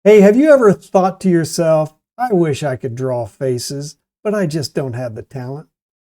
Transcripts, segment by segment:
Hey, have you ever thought to yourself, I wish I could draw faces, but I just don't have the talent?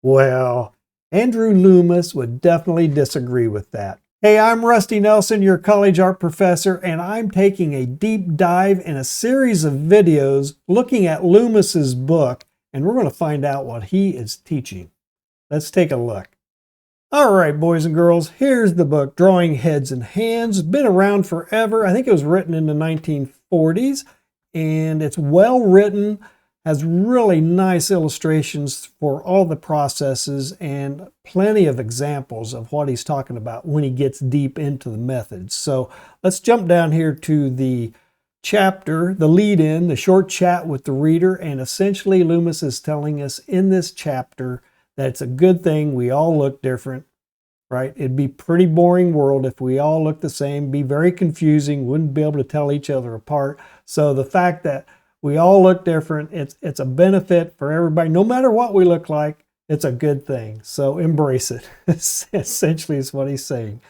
Well, Andrew Loomis would definitely disagree with that. Hey, I'm Rusty Nelson, your college art professor, and I'm taking a deep dive in a series of videos looking at Loomis's book, and we're going to find out what he is teaching. Let's take a look. All right, boys and girls, here's the book, Drawing Heads and Hands. Been around forever. I think it was written in the 1940s, and it's well written, has really nice illustrations for all the processes and plenty of examples of what he's talking about when he gets deep into the methods. So let's jump down here to the chapter, the lead-in, the short chat with the reader, and essentially Loomis is telling us in this chapter that it's a good thing we all look different, right? It'd be a pretty boring world if we all looked the same, be very confusing, wouldn't be able to tell each other apart. So the fact that we all look different, it's a benefit for everybody. No matter what we look like, it's a good thing. So embrace it, essentially is what he's saying.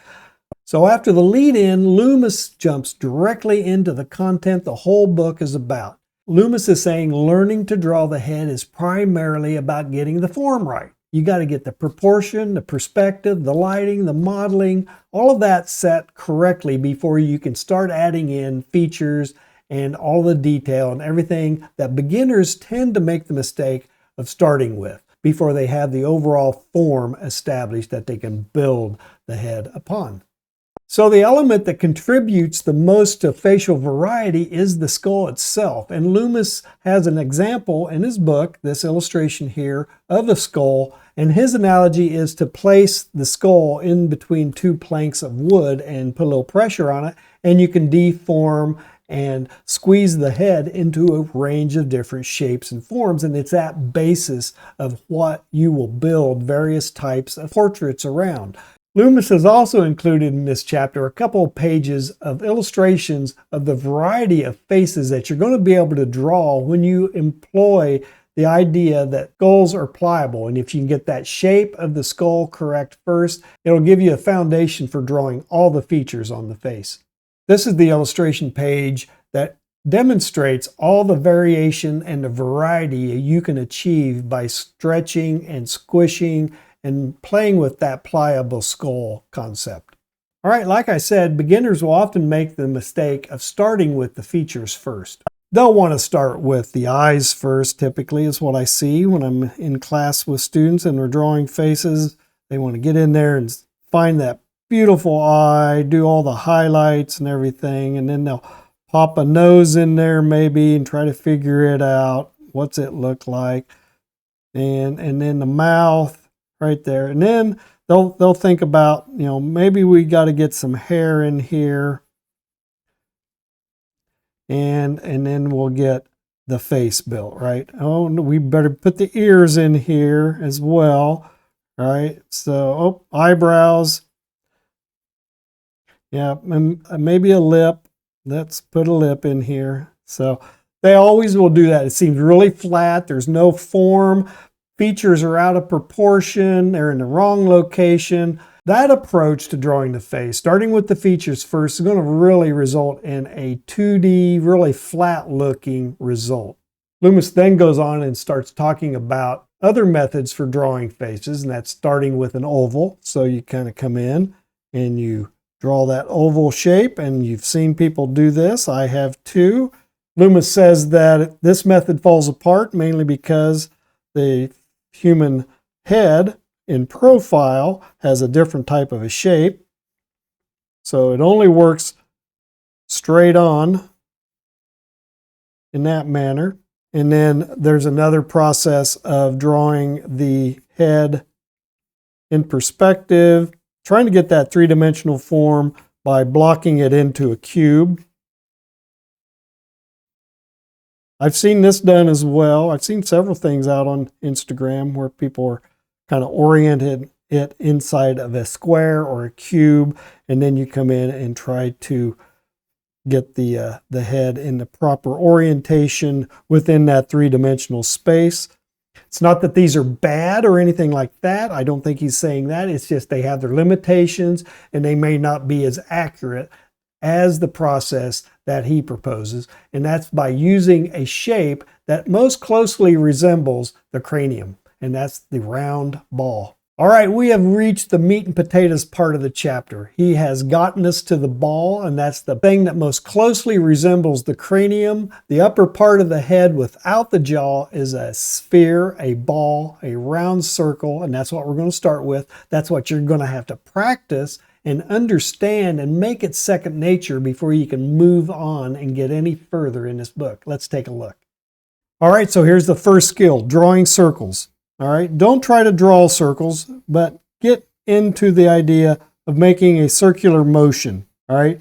So after the lead-in, Loomis jumps directly into the content the whole book is about. Loomis is saying learning to draw the head is primarily about getting the form right. You got to get the proportion, the perspective, the lighting, the modeling, all of that set correctly before you can start adding in features and all the detail and everything that beginners tend to make the mistake of starting with before they have the overall form established that they can build the head upon. So the element that contributes the most to facial variety is the skull itself. And Loomis has an example in his book, this illustration here, of the skull. And his analogy is to place the skull in between two planks of wood and put a little pressure on it, and you can deform and squeeze the head into a range of different shapes and forms. And it's that basis of what you will build various types of portraits around. Loomis has also included in this chapter a couple of pages of illustrations of the variety of faces that you're going to be able to draw when you employ the idea that skulls are pliable. And if you can get that shape of the skull correct first, it'll give you a foundation for drawing all the features on the face. This is the illustration page that demonstrates all the variation and the variety you can achieve by stretching and squishing and playing with that pliable skull concept. All right, like I said, beginners will often make the mistake of starting with the features first. They'll want to start with the eyes first, typically, is what I see when I'm in class with students and we're drawing faces. They want to get in there and find that beautiful eye, do all the highlights and everything, and then they'll pop a nose in there maybe and try to figure it out. What's it look like? And then the mouth right there. And then they'll think about, maybe we got to get some hair in here. And then we'll get the face built, right? Oh, we better put the ears in here as well, right? So, eyebrows. Yeah, maybe a lip. Let's put a lip in here. So they always will do that. It seems really flat. There's no form. Features are out of proportion. They're in the wrong location. That approach to drawing the face, starting with the features first, is going to really result in a 2D, really flat looking result. Loomis then goes on and starts talking about other methods for drawing faces, and that's starting with an oval. So you kind of come in and you draw that oval shape, and you've seen people do this. I have too. Loomis says that this method falls apart mainly because the human head in profile has a different type of a shape. So it only works straight on in that manner. And then there's another process of drawing the head in perspective, trying to get that three-dimensional form by blocking it into a cube. I've seen this done as well. I've seen several things out on Instagram where people are kind of oriented it inside of a square or a cube, and then you come in and try to get the head in the proper orientation within that three-dimensional space. It's not that these are bad or anything like that. I don't think he's saying that. It's just they have their limitations and they may not be as accurate as the process that he proposes, and that's by using a shape that most closely resembles the cranium, and that's the round ball. All right, we have reached the meat and potatoes part of the chapter. He has gotten us to the ball, and that's the thing that most closely resembles the cranium. The upper part of the head without the jaw is a sphere, a ball, a round circle, and that's what we're going to start with. That's what you're going to have to practice and understand and make it second nature before you can move on and get any further in this book. Let's take a look. All right, so here's the first skill, drawing circles. All right, don't try to draw circles, but get into the idea of making a circular motion. All right,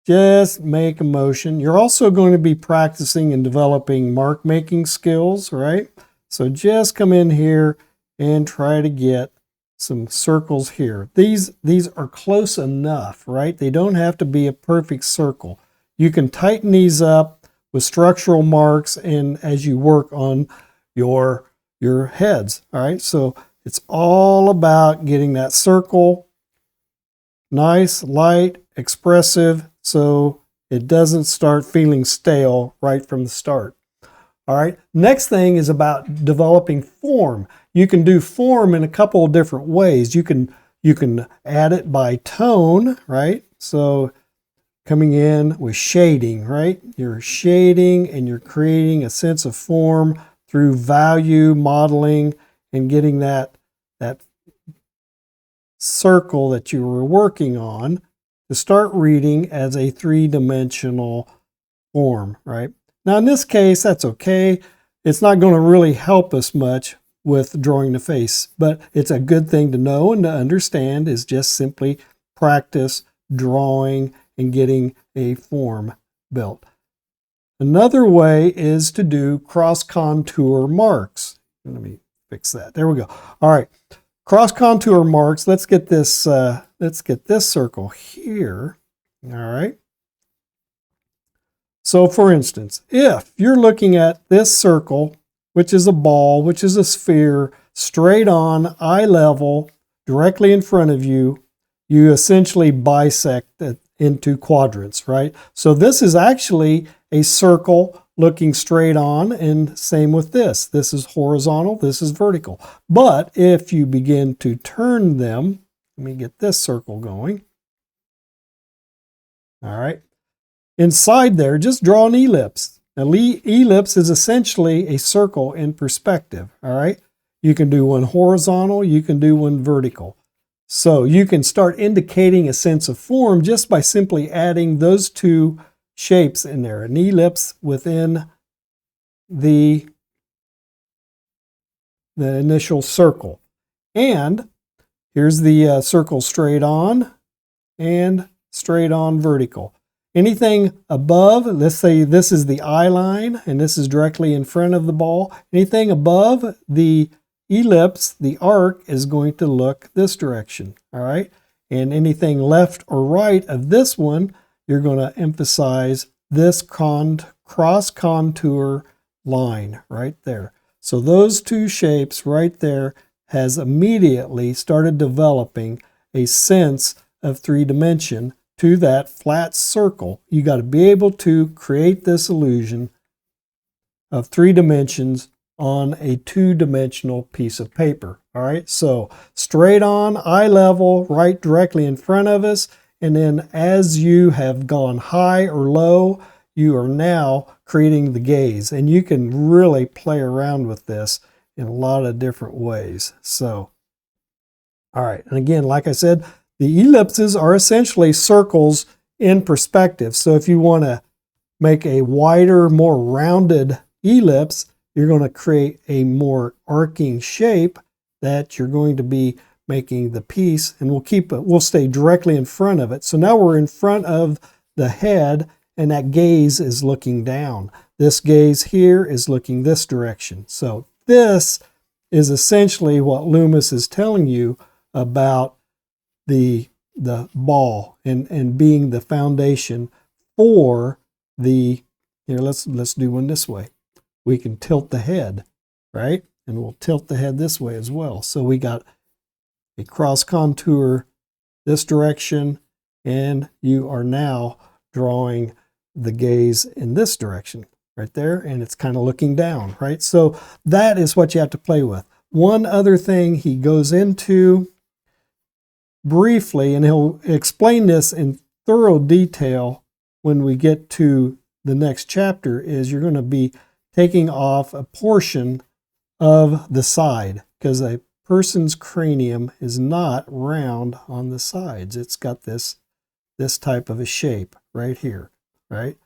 just make a motion. You're also going to be practicing and developing mark making skills, right? So just come in here and try to get some circles here. These are close enough, right? They don't have to be a perfect circle. You can tighten these up with structural marks and as you work on your heads. All right, so it's all about getting that circle nice, light, expressive, so it doesn't start feeling stale right from the start. All right, next thing is about developing form. You can do form in a couple of different ways. You can add it by tone, right? So coming in with shading, right? You're shading and you're creating a sense of form through value modeling and getting that circle that you were working on to start reading as a three-dimensional form, right? Now in this case, that's okay. It's not going to really help us much with drawing the face, but it's a good thing to know and to understand is just simply practice drawing and getting a form built. Another way is to do cross contour marks. Let me fix that. There we go. All right, cross contour marks. Let's get this circle here. All right. So for instance, if you're looking at this circle, which is a ball, which is a sphere, straight on, eye level, directly in front of you, you essentially bisect it into quadrants, right? So this is actually a circle looking straight on, and same with this. This is horizontal, this is vertical. But if you begin to turn them, let me get this circle going. All right. Inside there, just draw an ellipse. An ellipse is essentially a circle in perspective, all right? You can do one horizontal, you can do one vertical. So you can start indicating a sense of form just by simply adding those two shapes in there, an ellipse within the initial circle. And here's the circle straight on and straight on vertical. Anything above, let's say this is the eye line and this is directly in front of the ball. Anything above the ellipse, the arc, is going to look this direction, all right? And anything left or right of this one, you're going to emphasize this cross contour line right there. So those two shapes right there has immediately started developing a sense of three-dimension to that flat circle. You got to be able to create this illusion of three dimensions on a two-dimensional piece of paper. All right, so straight on, eye level, right directly in front of us, and then as you have gone high or low, you are now creating the gaze, and you can really play around with this in a lot of different ways. So, all right, and again, like I said, the ellipses are essentially circles in perspective. So if you want to make a wider, more rounded ellipse, you're going to create a more arcing shape that you're going to be making the piece, and we'll stay directly in front of it. So now we're in front of the head, and that gaze is looking down. This gaze here is looking this direction. So this is essentially what Loomis is telling you about the ball and being the foundation for the, here, let's do one this way. We can tilt the head, right? And we'll tilt the head this way as well. So we got a cross contour this direction, and you are now drawing the gaze in this direction right there, and it's kind of looking down, right? So that is what you have to play with. One other thing he goes into briefly, and he'll explain this in thorough detail when we get to the next chapter, is you're going to be taking off a portion of the side, because a person's cranium is not round on the sides. It's got this type of a shape right here, right?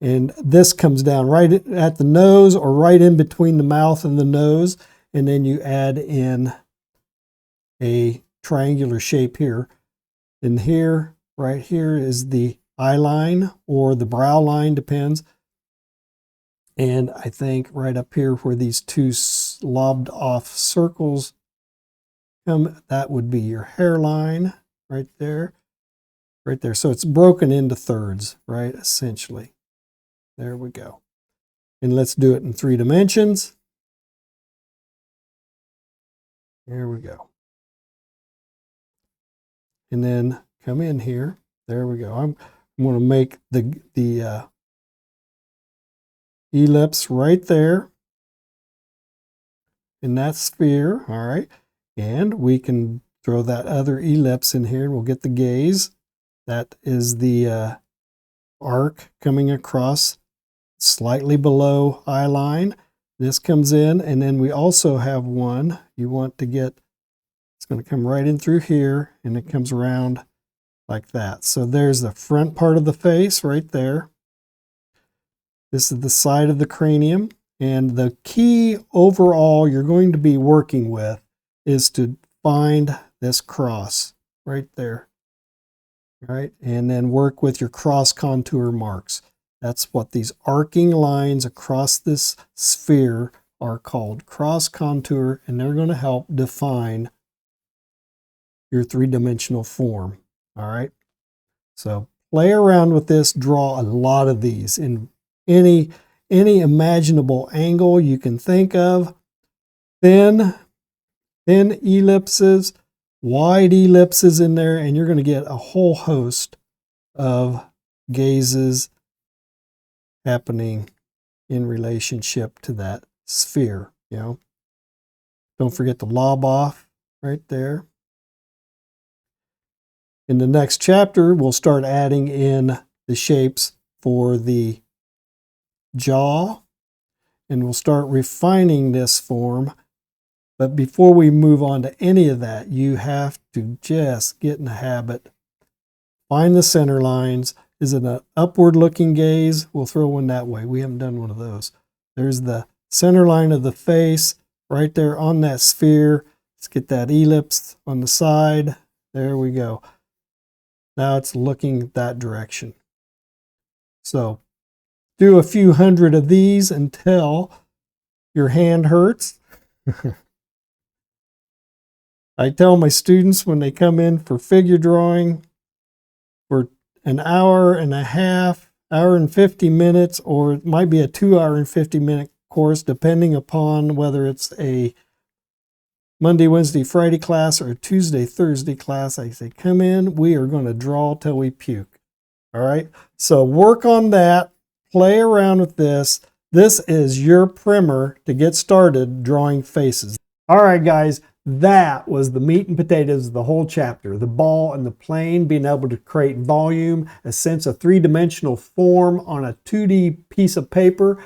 And this comes down right at the nose, or right in between the mouth and the nose, and then you add in a triangular shape here. And here, right here, is the eye line or the brow line, depends. And I think right up here where these two lobbed off circles come, that would be your hairline right there. Right there. So it's broken into thirds, right? Essentially. There we go. And let's do it in 3 dimensions. There we go. And then come in here. There we go. I'm going to make the ellipse right there in that sphere. All right. And we can throw that other ellipse in here and we'll get the gaze. That is the arc coming across slightly below eye line. This comes in, and then we also have one you want to get. It's going to come right in through here, and it comes around like that. So there's the front part of the face right there. This is the side of the cranium, and the key overall you're going to be working with is to find this cross right there. Right, and then work with your cross contour marks. That's what these arcing lines across this sphere are called, cross contour, and they're going to help define your 3-dimensional form. All right, so play around with this, draw a lot of these in any imaginable angle you can think of. Thin ellipses, wide ellipses in there, and you're going to get a whole host of gazes happening in relationship to that sphere. You know, don't forget to lob off right there. In the next chapter, we'll start adding in the shapes for the jaw, and we'll start refining this form. But before we move on to any of that, you have to just get in the habit. Find the center lines. Is it an upward looking gaze? We'll throw one that way. We haven't done one of those. There's the center line of the face right there on that sphere. Let's get that ellipse on the side. There we go. Now it's looking that direction. So do a few hundred of these until your hand hurts. I tell my students when they come in for figure drawing for an hour and a half, hour and 50 minutes, or it might be a 2-hour and 50-minute course, depending upon whether it's a Monday, Wednesday, Friday class or a Tuesday, Thursday class. I say, come in, we are going to draw till we puke. All right, so work on that, play around with this. This is your primer to get started drawing faces. All right, guys. That was the meat and potatoes of the whole chapter. The ball and the plane, being able to create volume, a sense of 3-dimensional form on a 2D piece of paper.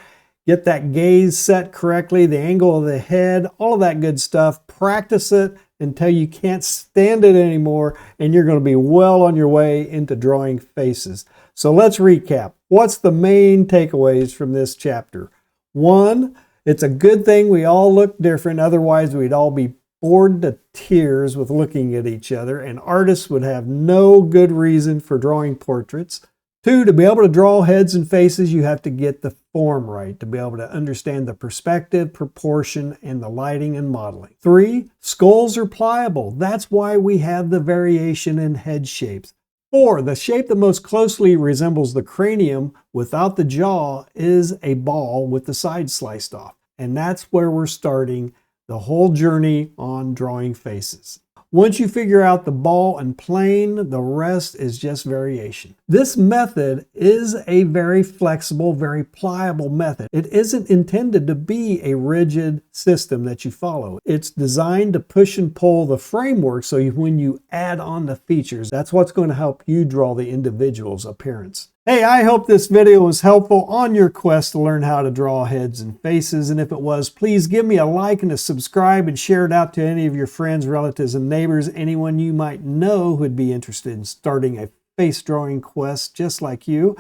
Get that gaze set correctly, the angle of the head, all of that good stuff. Practice it until you can't stand it anymore, and you're going to be well on your way into drawing faces. So let's recap. What's the main takeaways from this chapter? 1, it's a good thing we all look different, otherwise we'd all be bored to tears with looking at each other, and artists would have no good reason for drawing portraits. 2, to be able to draw heads and faces, you have to get the form right, to be able to understand the perspective, proportion, and the lighting and modeling. 3, skulls are pliable. That's why we have the variation in head shapes. 4, the shape that most closely resembles the cranium without the jaw is a ball with the sides sliced off. And that's where we're starting the whole journey on drawing faces. Once you figure out the ball and plane, the rest is just variation. This method is a very flexible, very pliable method. It isn't intended to be a rigid system that you follow. It's designed to push and pull the framework so when you add on the features, that's what's going to help you draw the individual's appearance. Hey, I hope this video was helpful on your quest to learn how to draw heads and faces. And if it was, please give me a like and a subscribe and share it out to any of your friends, relatives, and neighbors, anyone you might know who would be interested in starting a face drawing quest just like you.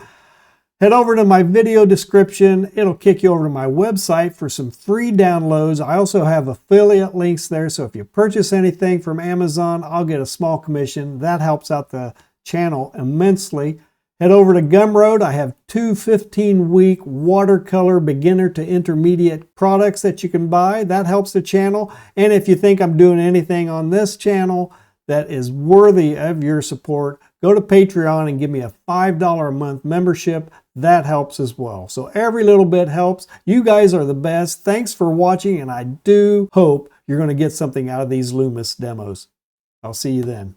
Head over to my video description. It'll kick you over to my website for some free downloads. I also have affiliate links there, so if you purchase anything from Amazon, I'll get a small commission. That helps out the channel immensely. Head over to Gumroad. I have 2 15-week watercolor beginner to intermediate products that you can buy. That helps the channel. And if you think I'm doing anything on this channel that is worthy of your support, go to Patreon and give me a $5 a month membership. That helps as well. So every little bit helps. You guys are the best. Thanks for watching, and I do hope you're going to get something out of these Loomis demos. I'll see you then.